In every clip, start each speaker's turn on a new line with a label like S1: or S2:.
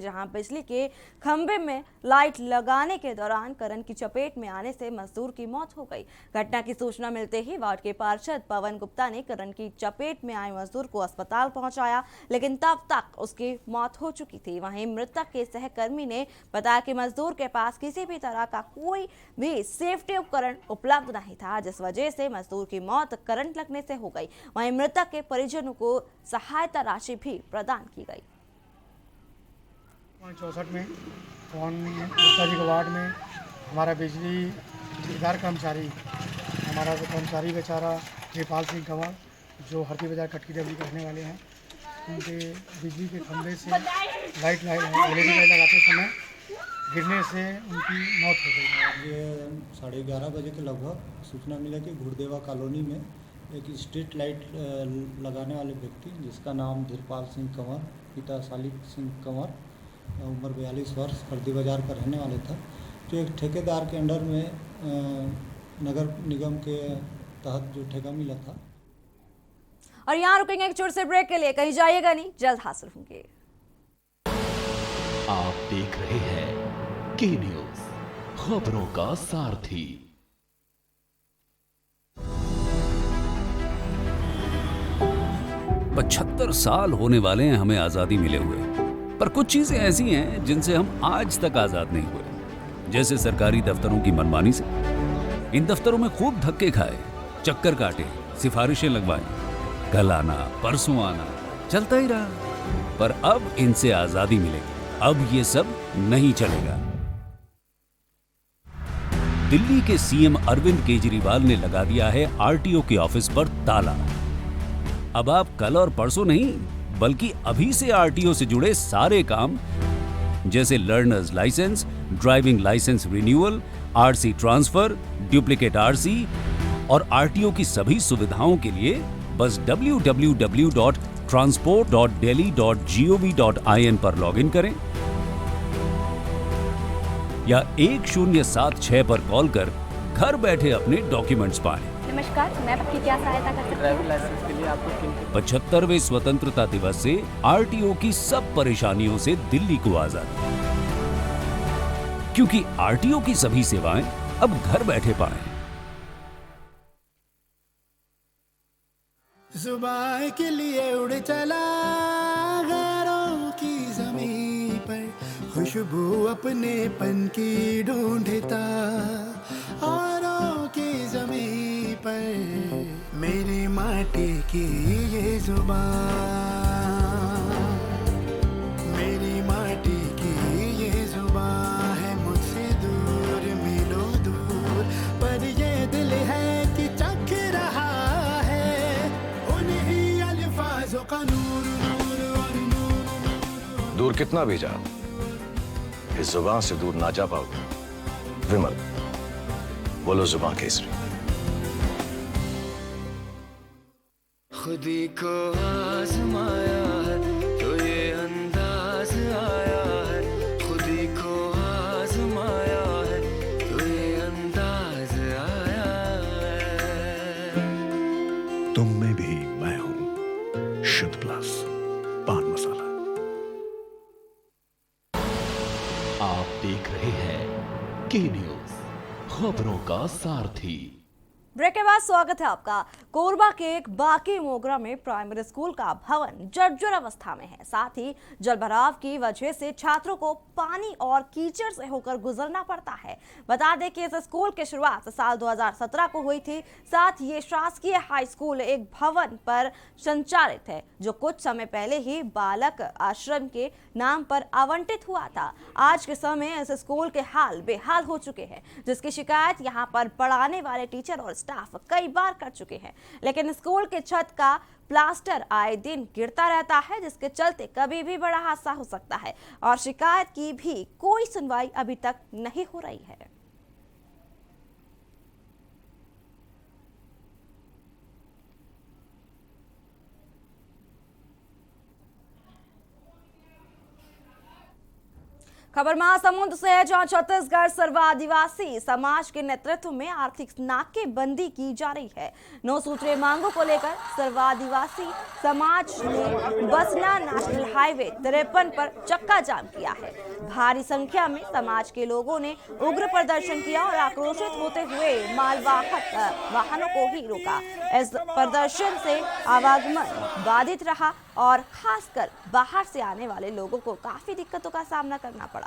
S1: जहां बिजली के खंभे में लाइट लगाने के दौरान करंट की चपेट में आने से मजदूर की मौत हो गई। घटना की सूचना मिलते ही वार्ड के पार्षद पवन गुप्ता ने करंट की चपेट में आए मजदूर को अस्पताल पहुंचाया, लेकिन तब तक उसकी मौत हो चुकी थी। वहीं मृतक के सहकर्मी ने बताया कि मजदूर के पास किसी भी तरह का कोई भी सेफ्टी उपकरण उपलब्ध नहीं था, जिस वजह से मजदूर की मौत करंट लगने से हो गई। वहीं मृतक के परिजनों को सहायता राशि भी प्रदान की गई।
S2: 64 में पवन गुप्ता जी के वार्ड में हमारा बिजली ठेकेदार कर्मचारी, हमारा जो कर्मचारी बेचारा कृपाल सिंह कंवर, जो हरदी बाजार कटकी डबली करने वाले हैं, उनके बिजली के खंभे से लाइट एलईडी लाइट लगाते समय गिरने से उनकी मौत हो गई।
S3: ये 11:30 बजे के लगभग सूचना मिला कि घुड़देवा कॉलोनी में एक स्ट्रीट लाइट लगाने वाले व्यक्ति, जिसका नाम धीरपाल सिंह कंवर, पिता सालिक सिंह कंवर, उम्र 42 वर्ष, हरदी बाजार का रहने वाले था, जो एक ठेकेदार के अंडर में नगर निगम के तहत जो ठेका मिला था।
S1: और यहाँ रुकेंगे एक छोटे से ब्रेक के लिए, कहीं जाइएगा नहीं, जल्द हासिल होंगे।
S4: आप देख रहे हैं के न्यूज, खबरों का सारथी।
S5: पचहत्तर साल होने वाले हैं हमें आजादी मिले हुए, पर कुछ चीजें ऐसी हैं जिनसे हम आज तक आजाद नहीं हुए। जैसे सरकारी दफ्तरों की मनमानी से। इन दफ्तरों में खूब धक्के खाए, चक्कर काटे, सिफारिशें लगवाएं, कल आना परसों आना, चलता ही रहा। पर अब इनसे आजादी मिलेगी, अब ये सब नहीं चलेगा। दिल्ली के सीएम अरविंद केजरीवाल ने लगा दिया है आरटीओ के ऑफिस पर ताला। अब आप कल और परसों नहीं, बल्कि अभी से आरटीओ से जुड़े सारे काम, जैसे learners licence, driving licence renewal, RC transfer, duplicate RC और आरटीओ की सभी सुविधाओं के लिए बस www.transport.delhi.gov.in पर लॉगिन करें या 1076 पर कॉल कर घर बैठे अपने डॉक्यूमेंट्स पाएं।
S6: नमस्कार, मैं आपकी क्या सहायता कर सकती हूँ?
S7: ड्राइविंग लाइसेंस के लिए आपको
S5: 75वें स्वतंत्रता दिवस से आरटीओ की सब परेशानियों से दिल्ली को आजादी, क्योंकि आरटीओ की सभी सेवाएं अब घर बैठे पाएं।
S8: जुबान के लिए उड़ चला गैरों की ज़मीं पर, खुशबू अपने पन की ढूंढता औरों की ज़मीं पर, मेरी माटी की ये जुबान, मेरी माटी की ये जुबान है मुझसे दूर मीलों दूर, पर ये दिल है कि चख रहा है उन्हीं अल्फाजों का नूर, नूर और नूर।
S9: दूर कितना भी जा, इस जुबान से दूर ना जा पाओगे। विमल, बोलो जुबान केसरी।
S8: खुदी को आजमाया है तो ये अंदाज आया है, खुदी को आजमाया है तो ये अंदाज आया है।
S4: तुम में भी मैं हूं, शुद्ध प्लस पान मसाला। आप देख रहे हैं के न्यूज, खबरों का सारथी।
S1: ब्रेक के बाद स्वागत है आपका। कोरबा के एक बाकी मोगरा में प्राइमरी स्कूल का भवन जर्जर अवस्था में है। साथ ही जलभराव की वजह से छात्रों को पानी और कीचड़ से होकर गुजरना पड़ता है। बता दें कि इस स्कूल की शुरुआत साल 2017 को हुई थी। साथ ही ये शासकीय हाई स्कूल एक भवन पर संचालित है, जो कुछ समय पहले ही बालक आश्रम के नाम पर आवंटित हुआ था। आज के समय इस स्कूल के हाल बेहाल हो चुके हैं, जिसकी शिकायत यहाँ पर पढ़ाने वाले टीचर और स्टाफ कई बार कर चुके हैं। लेकिन स्कूल के छत का प्लास्टर आए दिन गिरता रहता है, जिसके चलते कभी भी बड़ा हादसा हो सकता है और शिकायत की भी कोई सुनवाई अभी तक नहीं हो रही है। खबर महासमुंद से है, जहां छत्तीसगढ़ सर्व आदिवासी समाज के नेतृत्व में आर्थिक नाकेबंदी की जा रही है। 9 सूत्रीय मांगों को लेकर सर्व आदिवासी समाज ने बसना नेशनल हाईवे 53 पर चक्का जाम किया है। भारी संख्या में समाज के लोगों ने उग्र प्रदर्शन किया और आक्रोशित होते हुए मालवाहक वाहनों को ही रोका। इस प्रदर्शन से आवागमन बाधित रहा और खासकर बाहर से आने वाले लोगों को काफी दिक्कतों का सामना करना पड़ा।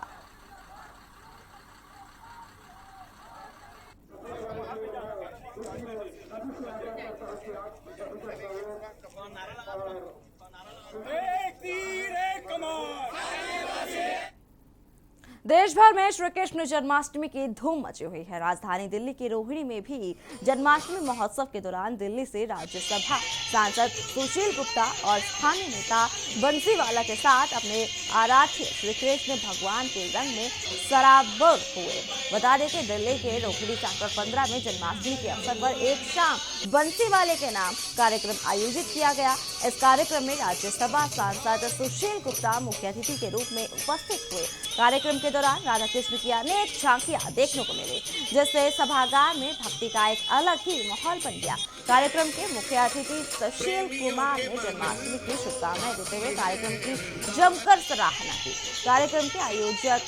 S1: देश भर में श्री कृष्ण जन्माष्टमी की धूम मची हुई है। राजधानी दिल्ली की रोहिणी में भी जन्माष्टमी महोत्सव के दौरान दिल्ली से राज्यसभा सांसद सुशील गुप्ता और स्थानीय नेता बंसीवाला के साथ अपने आराध्य श्री कृष्ण भगवान के रंग में सराबोर हुए। बता दें कि दिल्ली के रोहिणी सेक्टर 15 में जन्माष्टमी के अवसर पर एक शाम बंसीवाले के नाम कार्यक्रम आयोजित किया गया। इस कार्यक्रम में राज्यसभा सांसद सुशील गुप्ता मुख्य अतिथि के रूप में उपस्थित हुए। कार्यक्रम के दौरान राधा कृष्ण की अनेक झांकियां देखने को मिली, जिससे सभागार में भक्ति का एक अलग ही माहौल बन गया। कार्यक्रम के मुख्य अतिथि सुशील कुमार ने जन्माष्टमी की शुभकामनाएं देते हुए कार्यक्रम की जमकर सराहना की। कार्यक्रम के आयोजक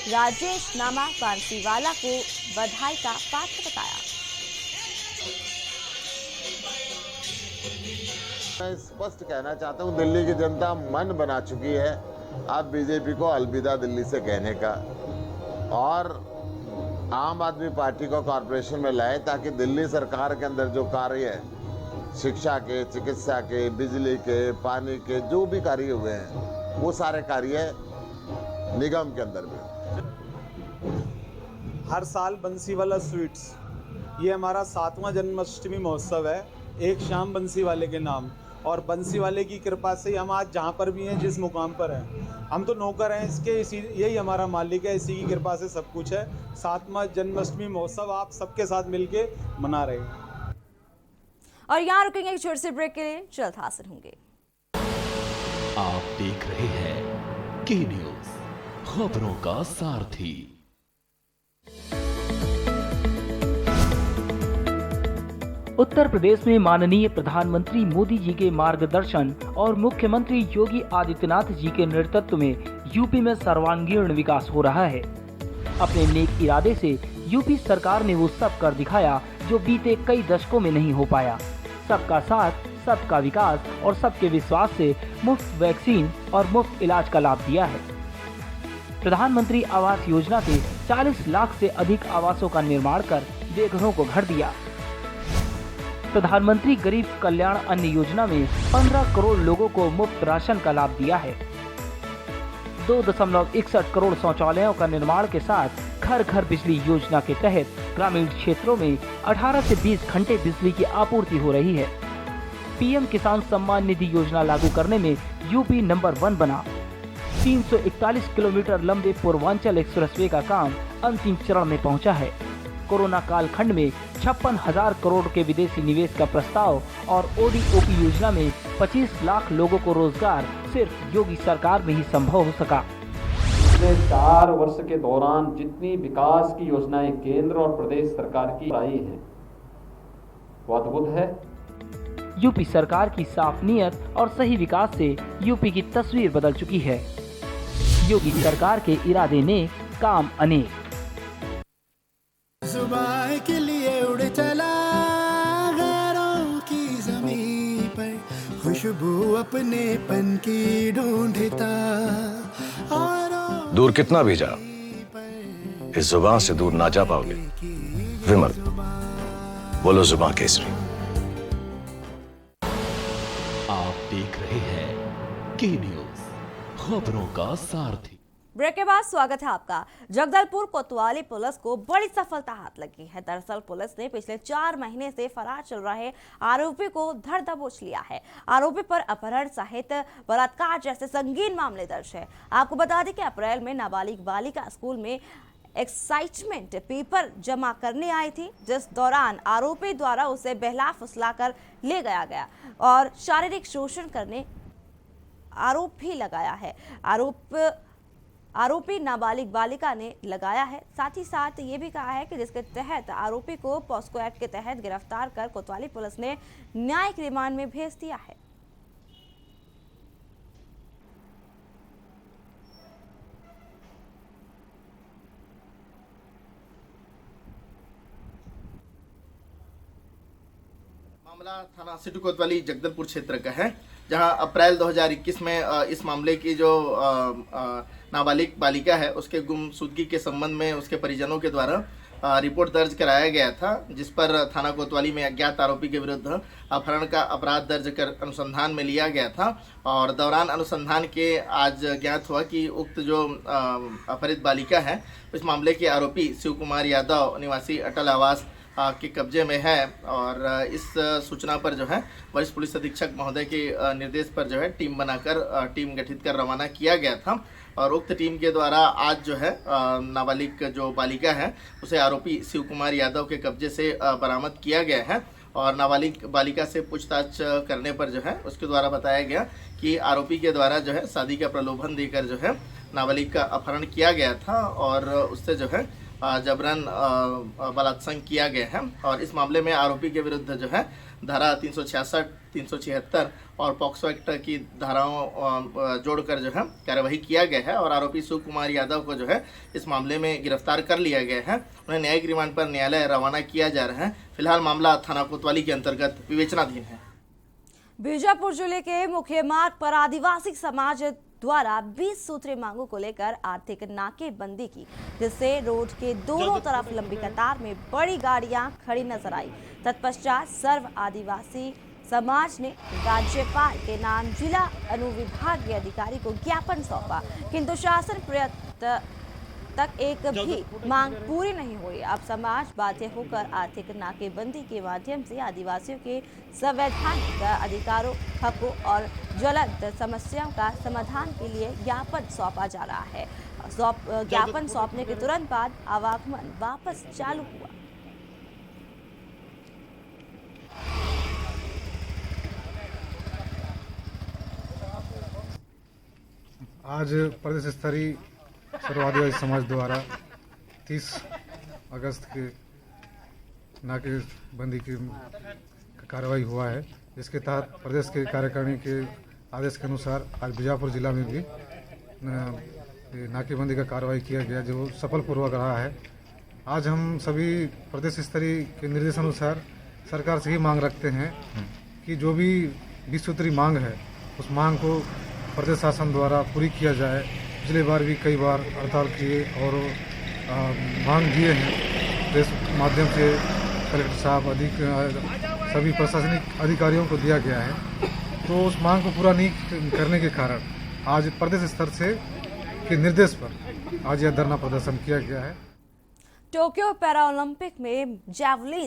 S1: राजेश नामा बांसीवाला को बधाई का पात्र बताया।
S7: मैं स्पष्ट कहना चाहता हूं, दिल्ली की जनता मन बना चुकी है अब बीजेपी को अलविदा दिल्ली से कहने का, और आम आदमी पार्टी को कॉरपोरेशन में लाए ताकि दिल्ली सरकार के अंदर जो कार्य है, शिक्षा के, चिकित्सा के, बिजली के, पानी के, जो भी कार्य हुए हैं वो सारे कार्य निगम के अंदर भी।
S10: हर साल बंसीवाला स्वीट्स, ये हमारा 7वां जन्माष्टमी महोत्सव है, एक शाम बंसीवाले के नाम, और बंसीवाले की कृपा से हम आज जहाँ पर भी हैं, जिस मुकाम पर हैं, हम तो नौकर हैं इसके, इसी यही हमारा मालिक है, इसी की कृपा से सब कुछ है। 7वां जन्माष्टमी महोत्सव आप सबके साथ मिलके मना रहे हैं।
S1: और यहाँ रुकेंगे एक छोटे से ब्रेक के लिए, जल्द हाजिर होंगे।
S4: आप देख रहे हैं के न्यूज, खबरों का सारथी।
S11: उत्तर प्रदेश में माननीय प्रधानमंत्री मोदी जी के मार्गदर्शन और मुख्यमंत्री योगी आदित्यनाथ जी के नेतृत्व में यूपी में सर्वांगीण विकास हो रहा है। अपने नेक इरादे से यूपी सरकार ने वो सब कर दिखाया जो बीते कई दशकों में नहीं हो पाया। सबका साथ, सबका विकास और सबके विश्वास से मुफ्त वैक्सीन और मुफ्त इलाज का लाभ दिया है। प्रधानमंत्री आवास योजना से 40 लाख से अधिक आवासों का निर्माण कर बेघरों को घर दिया। प्रधानमंत्री गरीब कल्याण अन्न योजना में 15 करोड़ लोगों को मुफ्त राशन का लाभ दिया है। 2.61 करोड़ शौचालयों का निर्माण के साथ घर घर बिजली योजना के तहत ग्रामीण क्षेत्रों में 18 से 20 घंटे बिजली की आपूर्ति हो रही है। पीएम किसान सम्मान निधि योजना लागू करने में यूपी नंबर 1 बना। 341 किलोमीटर लंबे पूर्वांचल एक्सप्रेसवे का काम अंतिम चरण में पहुंचा है। कोरोना कालखंड में 56,000 करोड़ के विदेशी निवेश का प्रस्ताव और ओडीओपी योजना में 25 लाख लोगों को रोजगार सिर्फ योगी सरकार में ही संभव हो सका।
S12: पिछले 4 वर्ष के दौरान जितनी विकास की योजनाएं केंद्र और प्रदेश सरकार की आई हैं, वो अद्भुत है।
S11: यूपी सरकार की साफ नियत और सही विकास से यूपी की तस्वीर बदल चुकी है। योगी सरकार के इरादे ने काम अनेक।
S8: सुबह के लिए उड़ चला गैरों की ज़मीं पर, खुशबू अपने पन की ढूंढता।
S9: दूर कितना भी जा, इस जुबान से दूर ना जा पाओगे। विमल, बोलो जुबान केसरी।
S4: आप देख रहे हैं के न्यूज, खबरों का सारथी।
S1: ब्रेक के बाद स्वागत है आपका। जगदलपुर कोतवाली पुलिस को बड़ी सफलता हाथ लगी है। दरअसल पुलिस ने पिछले 4 महीने से फरार चल रहे आरोपी को धर दबोच लिया है। आरोपी पर अपहरण सहित बलात्कार जैसे संगीन मामले दर्ज है। आपको बता दें कि अप्रैल में नाबालिग बालिका स्कूल में एक्साइटमेंट पेपर जमा करने आई थी, जिस दौरान आरोपी द्वारा उसे बहला फुसला कर ले गया और शारीरिक शोषण करने आरोप भी लगाया है। आरोपी नाबालिग बालिका ने लगाया है। साथ ही साथ ये भी कहा है कि जिसके तहत आरोपी को पॉस्को एक्ट के तहत गिरफ्तार कर कोतवाली पुलिस ने न्यायिक रिमांड में भेज दिया है।
S13: मामला थाना सिटी कोतवाली जगदलपुर क्षेत्र का है, जहां अप्रैल 2021 में इस मामले की जो नाबालिग बालिका है उसके गुमशुदगी के संबंध में उसके परिजनों के द्वारा रिपोर्ट दर्ज कराया गया था, जिस पर थाना कोतवाली में अज्ञात आरोपी के विरुद्ध अपहरण का अपराध दर्ज कर अनुसंधान में लिया गया था। और दौरान अनुसंधान के आज ज्ञात हुआ कि उक्त जो अपहरित बालिका है इस मामले के आरोपी शिव कुमार यादव निवासी अटल आवास के कब्जे में है। और इस सूचना पर जो है वरिष्ठ पुलिस अधीक्षक महोदय के निर्देश पर जो है टीम बनाकर टीम गठित कर रवाना किया गया था। और उक्त टीम के द्वारा आज जो है नाबालिग जो बालिका है उसे आरोपी शिव कुमार यादव के कब्जे से बरामद किया गया है। और नाबालिग बालिका से पूछताछ करने पर जो है उसके द्वारा बताया गया कि आरोपी के द्वारा जो है शादी का प्रलोभन देकर जो है नाबालिग का अपहरण किया गया था और उससे जो है जबरन बलात्संग किया गया है। और इस मामले में आरोपी के विरुद्ध जो है धारा 366, 376 और पॉक्सो एक्ट की धाराओं जोड़कर जो है कार्यवाही किया गया है। और आरोपी शिव कुमार यादव को जो है इस मामले में गिरफ्तार कर लिया गया है। उन्हें न्यायिक रिमांड पर न्यायालय रवाना किया जा रहा है। फिलहाल मामला थाना कोतवाली के अंतर्गत विवेचनाधीन है।
S1: बीजापुर जिले के मुख्य मार्ग पर आदिवासी समाज द्वारा 20 सूत्री मांगों को लेकर आर्थिक नाकेबंदी की, जिससे रोड के दोनों तरफ लंबी कतार में बड़ी गाड़ियां खड़ी नजर आई। तत्पश्चात सर्व आदिवासी समाज ने राज्यपाल के नाम जिला अनुविभागीय अधिकारी को ज्ञापन सौंपा, किंतु शासन प्रयत्न तक एक भी मांग पूरी नहीं हुई। अब समाज बाध्य होकर आर्थिक नाकेबंदी के माध्यम से आदिवासियों के संवैधानिक अधिकारों, हकों और ज्वलंत समस्याओं का समाधान के लिए ज्ञापन सौंपा जा रहा है। ज्ञापन सौंपने के तुरंत बाद आवागमन वापस चालू हुआ।
S2: आज प्रदेश स्तरीय सर्व आदिवासी समाज द्वारा 30 अगस्त के नाकेबंदी की कार्रवाई हुआ है, जिसके तहत प्रदेश के कार्यकारिणी के आदेश के अनुसार आज बीजापुर जिला में भी नाकेबंदी का कार्रवाई किया गया, जो सफलपूर्वक रहा है। आज हम सभी प्रदेश स्तरीय के निर्देशानुसार सरकार से ही मांग रखते हैं कि जो भी 20 सूत्री मांग है उस मांग को प्रदेश शासन द्वारा पूरी किया जाए। पिछले बार भी कई बार हड़ताल किए और मांग दिए हैं, प्रेस माध्यम से कलेक्टर साहब सभी प्रशासनिक अधिकारियों को दिया गया है। तो उस मांग को पूरा नहीं करने के कारण आज प्रदेश स्तर से के निर्देश पर आज यह धरना प्रदर्शन किया गया है।
S1: टोक्यो पैरालंपिक में जैवलिन